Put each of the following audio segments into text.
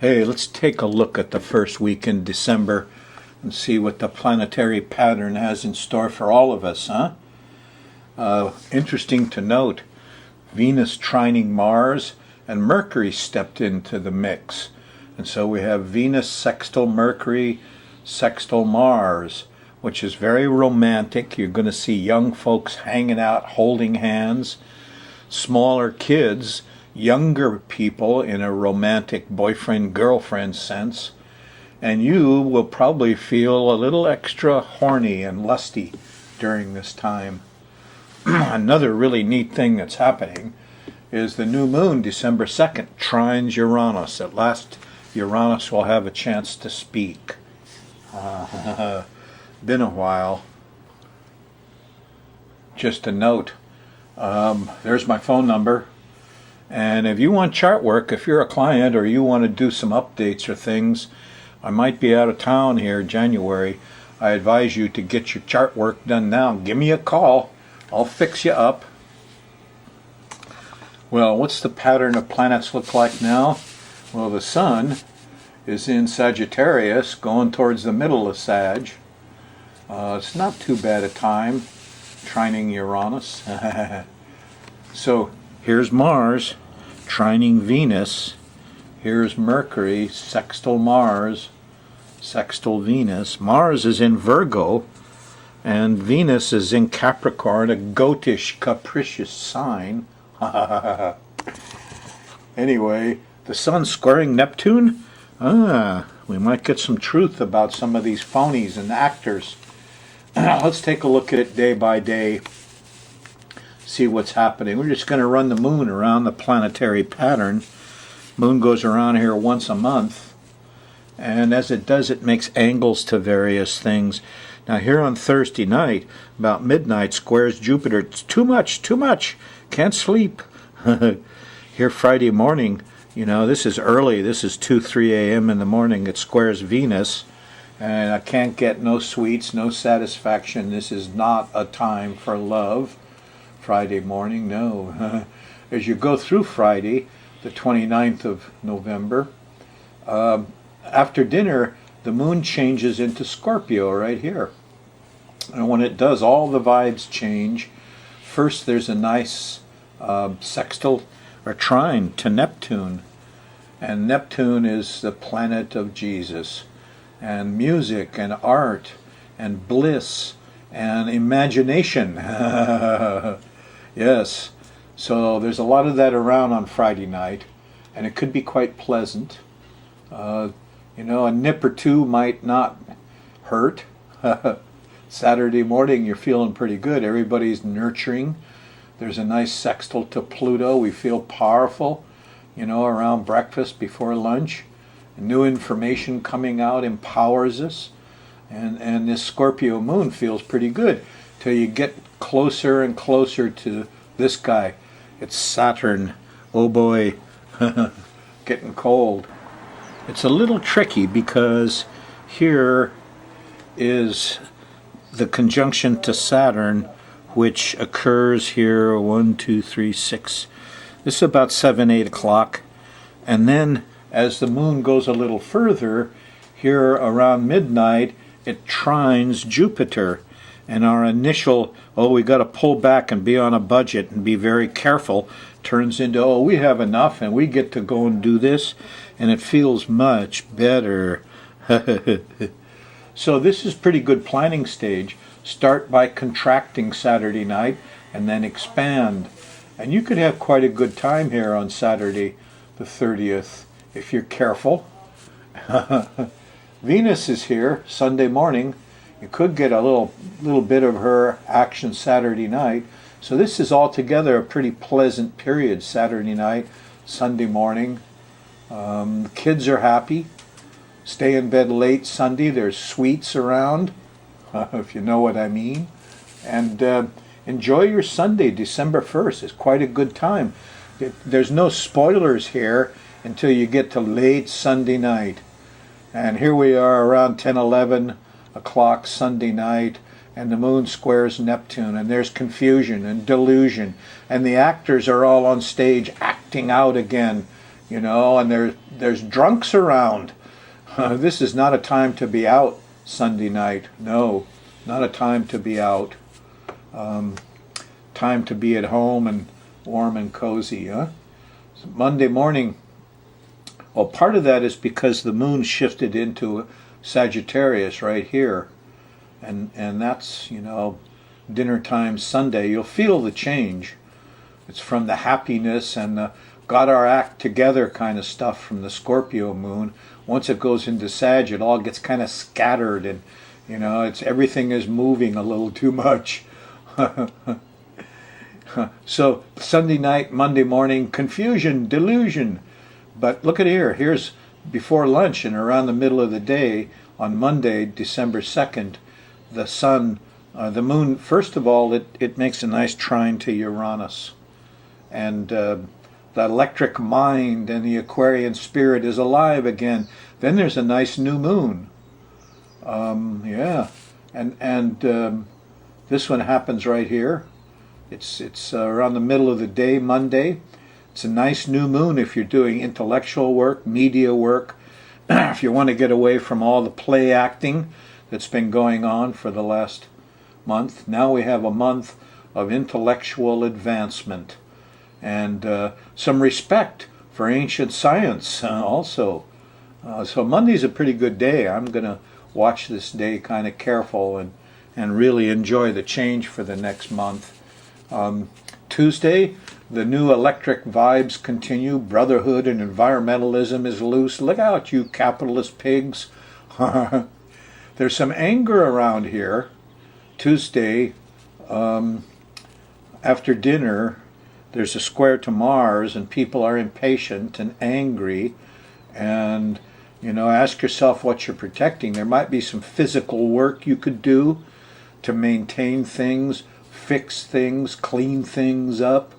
Hey, let's take a look at the first week in December and see what the planetary pattern has in store for all of us, huh? Interesting to note, Venus trining Mars and Mercury stepped into the mix. And so we have Venus sextile Mercury, sextile Mars, which is very romantic. You're going to see young folks hanging out, holding hands, smaller kids, younger people in a romantic boyfriend-girlfriend sense, and you will probably feel a little extra horny and lusty during this time. Another really neat thing that's happening is the new moon, December 2nd, trines Uranus. At last, Uranus will have a chance to speak. Been a while. Just a note, there's my phone number. And if you want chart work, if you're a client or you want to do some updates or things, I might be out of town here January. I advise you to get your chart work done now. Give me a call. I'll fix you up. Well, what's the pattern of planets look like now? Well, the sun is in Sagittarius, going towards the middle of Sag. It's not too bad a time, trining Uranus. So here's Mars, trining Venus. Here's Mercury, sextile Mars, sextile Venus. Mars is in Virgo, and Venus is in Capricorn, a goatish, capricious sign. Anyway, the sun squaring Neptune? We might get some truth about some of these phonies and actors. Let's take a look at it day by day. See what's happening. We're just going to run the moon around the planetary pattern. Moon goes around here once a month, and as it does, it makes angles to various things. Now here on Thursday night, about midnight, squares Jupiter. It's too much, can't sleep. Here Friday morning, this is early, this is 2-3 a.m. in the morning, it squares Venus, and I can't get no sweets, no satisfaction. This is not a time for love. Friday morning, no. As you go through Friday, the 29th of November, after dinner, the moon changes into Scorpio right here. And when it does, all the vibes change. First, there's a nice sextile or trine to Neptune. And Neptune is the planet of Jesus. And music and art and bliss and imagination. Yes, so there's a lot of that around on Friday night, and it could be quite pleasant. A nip or two might not hurt. Saturday morning, you're feeling pretty good. Everybody's nurturing. There's a nice sextile to Pluto. We feel powerful, around breakfast, before lunch. New information coming out empowers us. And this Scorpio moon feels pretty good till you get closer and closer to this guy. It's Saturn. Oh boy, getting cold. It's a little tricky because here is the conjunction to Saturn, which occurs here 1, 2, 3, 6. This is about 7, 8 o'clock. And then as the moon goes a little further, here around midnight, it trines Jupiter. And our initial, we got to pull back and be on a budget and be very careful, turns into, we have enough and we get to go and do this. And it feels much better. So this is pretty good planning stage. Start by contracting Saturday night and then expand. And you could have quite a good time here on Saturday the 30th if you're careful. Venus is here Sunday morning. You could get a little bit of her action Saturday night. So this is altogether a pretty pleasant period, Saturday night, Sunday morning. Kids are happy. Stay in bed late Sunday. There's sweets around, if you know what I mean. And enjoy your Sunday, December 1st. It's quite a good time. There's no spoilers here until you get to late Sunday night. And here we are around 10, 11 o'clock Sunday night, and the moon squares Neptune, and there's confusion and delusion, and the actors are all on stage acting out again, and there's drunks around. This is not a time to be out Sunday night. No, not a time to be out. Time to be at home and warm and cozy. So Monday morning, well, part of that is because the moon shifted into Sagittarius right here. And that's, dinner time Sunday. You'll feel the change. It's from the happiness and the got our act together kind of stuff from the Scorpio moon. Once it goes into Sag, it all gets kind of scattered, and it's everything is moving a little too much. So Sunday night, Monday morning, confusion, delusion. But look at here. Here's before lunch and around the middle of the day on Monday, December 2nd, the sun, the moon, first of all, it makes a nice trine to Uranus. And the electric mind and the Aquarian spirit is alive again. Then there's a nice new moon. And this one happens right here. It's around the middle of the day, Monday. It's a nice new moon if you're doing intellectual work, media work, if you want to get away from all the play acting that's been going on for the last month. Now we have a month of intellectual advancement and some respect for ancient science also. So Monday's a pretty good day. I'm going to watch this day kind of careful and really enjoy the change for the next month. Tuesday, the new electric vibes continue. Brotherhood and environmentalism is loose. Look out, you capitalist pigs. There's some anger around here. Tuesday, after dinner, there's a square to Mars, and people are impatient and angry. And, ask yourself what you're protecting. There might be some physical work you could do to maintain things, fix things, clean things up,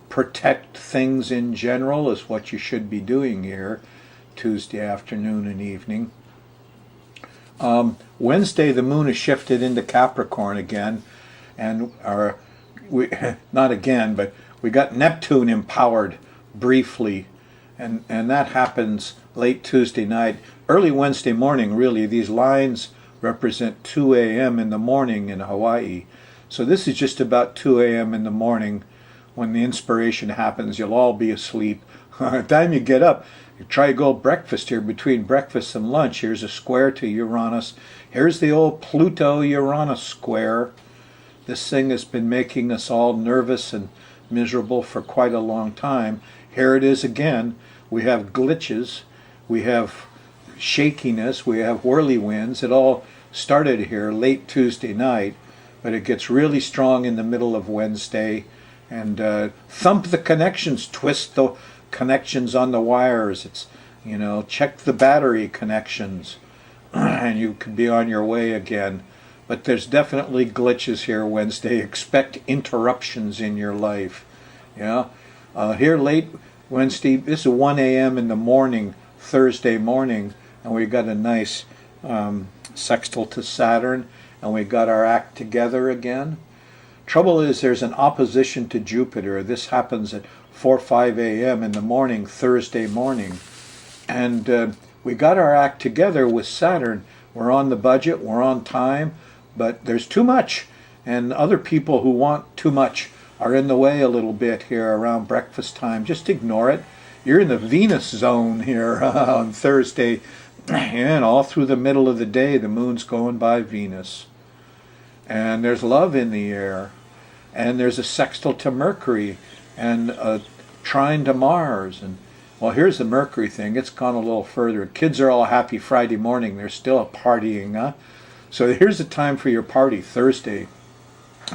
protect things in general is what you should be doing here Tuesday afternoon and evening. Wednesday, the moon is shifted into Capricorn again, and not again, but we got Neptune empowered briefly, and that happens late Tuesday night. Early Wednesday morning, really, these lines represent 2 a.m. in the morning in Hawaii. So this is just about 2 a.m. in the morning when the inspiration happens. You'll all be asleep. By the time you get up, you try to go breakfast here between breakfast and lunch. Here's a square to Uranus. Here's the old Pluto-Uranus square. This thing has been making us all nervous and miserable for quite a long time. Here it is again. We have glitches. We have shakiness. We have whirlywinds. It all started here late Tuesday night, but it gets really strong in the middle of Wednesday. And thump the connections, twist the connections on the wires. It's, check the battery connections, and you could be on your way again. But there's definitely glitches here Wednesday. Expect interruptions in your life. Here late Wednesday, this is 1 a.m. in the morning, Thursday morning, and we got a nice sextile to Saturn, and we got our act together again. Trouble is there's an opposition to Jupiter. This happens at 4-5 a.m. in the morning, Thursday morning. And we got our act together with Saturn. We're on the budget, we're on time, but there's too much. And other people who want too much are in the way a little bit here around breakfast time. Just ignore it. You're in the Venus zone here on Thursday. And all through the middle of the day, the moon's going by Venus. And there's love in the air, and there's a sextile to Mercury, and a trine to Mars. And well, here's the Mercury thing. It's gone a little further. Kids are all happy Friday morning. They're still partying, huh? So here's the time for your party, Thursday,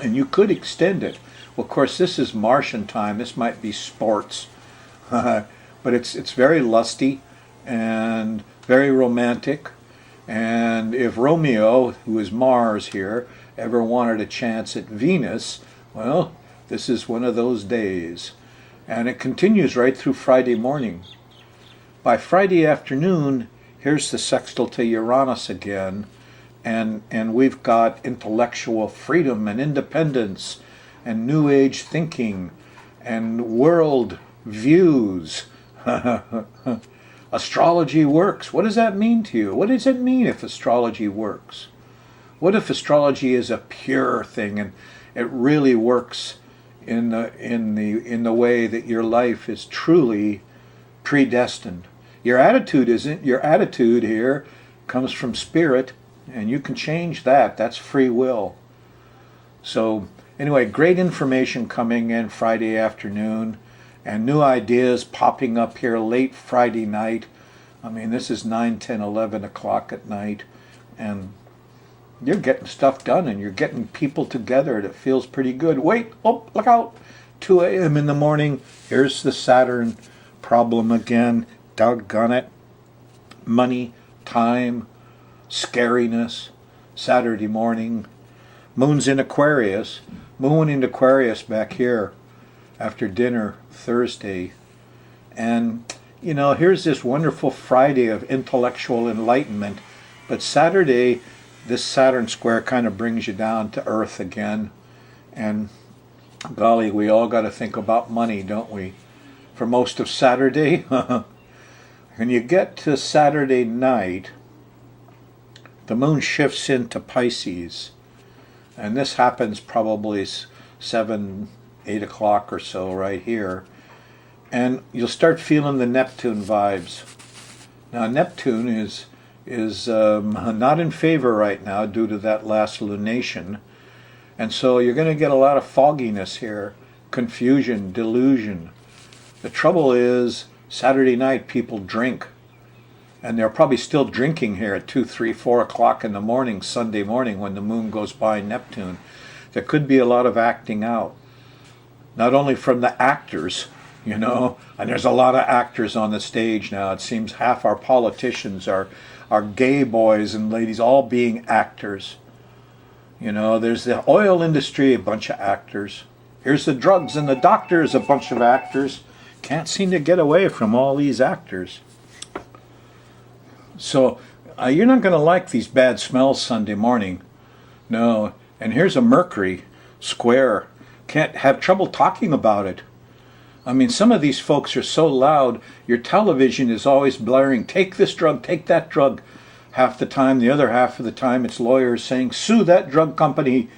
and you could extend it. Well, of course, this is Martian time. This might be sports, but it's very lusty and very romantic. And if Romeo, who is Mars here, ever wanted a chance at Venus, well, this is one of those days. And it continues right through Friday morning. By Friday afternoon, here's the sextile to Uranus again, and we've got intellectual freedom and independence and New Age thinking and world views. Astrology works. What does that mean to you? What does it mean if astrology works? What if astrology is a pure thing and it really works in the way that your life is truly predestined? Your attitude isn't. Your attitude here comes from spirit, and you can change that. That's free will. So anyway, great information coming in Friday afternoon, and new ideas popping up here late Friday night. I mean, this is 9, 10, 11 o'clock at night, and you're getting stuff done, and you're getting people together. It feels pretty good. Wait, oh, look out. 2 a.m. in the morning, here's the Saturn problem again. Doggone it. Money, time, scariness. Saturday morning. Moon's in Aquarius. Moon in Aquarius back here after dinner Thursday. And, you know, here's this wonderful Friday of intellectual enlightenment. But Saturday, this Saturn square kind of brings you down to earth again. And golly, we all got to think about money, don't we? For most of Saturday. When you get to Saturday night, the moon shifts into Pisces. And this happens probably 7, 8 o'clock or so right here. And you'll start feeling the Neptune vibes. Now Neptune is not in favor right now due to that last lunation. And so you're going to get a lot of fogginess here, confusion, delusion. The trouble is, Saturday night people drink. And they're probably still drinking here at 2, 3, 4 o'clock in the morning, Sunday morning, when the moon goes by Neptune. There could be a lot of acting out. Not only from the actors, you know, and there's a lot of actors on the stage now. It seems half our politicians are gay boys and ladies, all being actors. You know, there's the oil industry, a bunch of actors. Here's the drugs and the doctors, a bunch of actors. Can't seem to get away from all these actors. So you're not going to like these bad smells Sunday morning. No. And here's a Mercury square. Can't have trouble talking about it. I mean, some of these folks are so loud, your television is always blaring, take this drug, take that drug. Half the time, the other half of the time, it's lawyers saying, sue that drug company.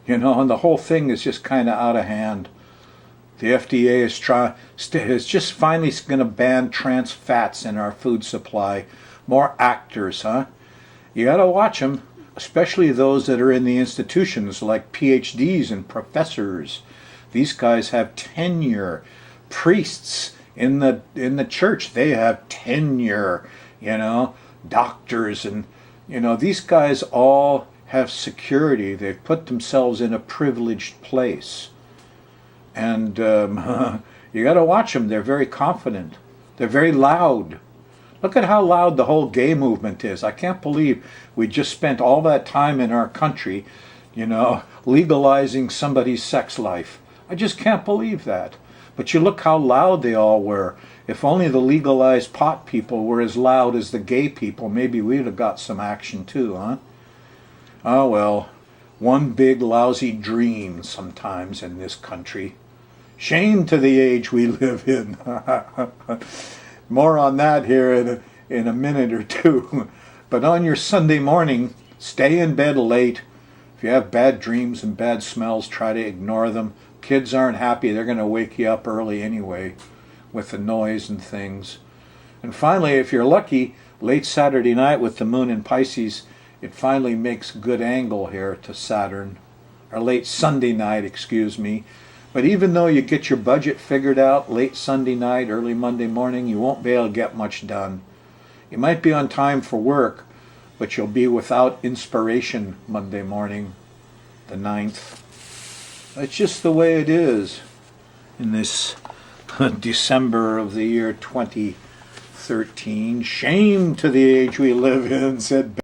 You know, and the whole thing is just kind of out of hand. The FDA is just finally going to ban trans fats in our food supply. More actors, huh? You got to watch them, especially those that are in the institutions like PhDs and professors. These guys have tenure. Priests in the church, they have tenure, you know. Doctors, and, you know, these guys all have security. They've put themselves in a privileged place. And you got to watch them. They're very confident. They're very loud. Look at how loud the whole gay movement is. I can't believe we just spent all that time in our country, you know, legalizing somebody's sex life. I just can't believe that. But you look how loud they all were. If only the legalized pot people were as loud as the gay people, maybe we'd have got some action too, huh? Oh well, one big lousy dream sometimes in this country. Shame to the age we live in. More on that here in a minute or two. But on your Sunday morning, stay in bed late. If you have bad dreams and bad smells, try to ignore them. Kids aren't happy. They're going to wake you up early anyway with the noise and things. And finally, if you're lucky, late Saturday night with the moon in Pisces, it finally makes good angle here to Saturn. Or late Sunday night, excuse me. But even though you get your budget figured out late Sunday night, early Monday morning, you won't be able to get much done. You might be on time for work, but you'll be without inspiration Monday morning, the 9th. It's just the way it is in this December of the year 2013. Shame to the age we live in, said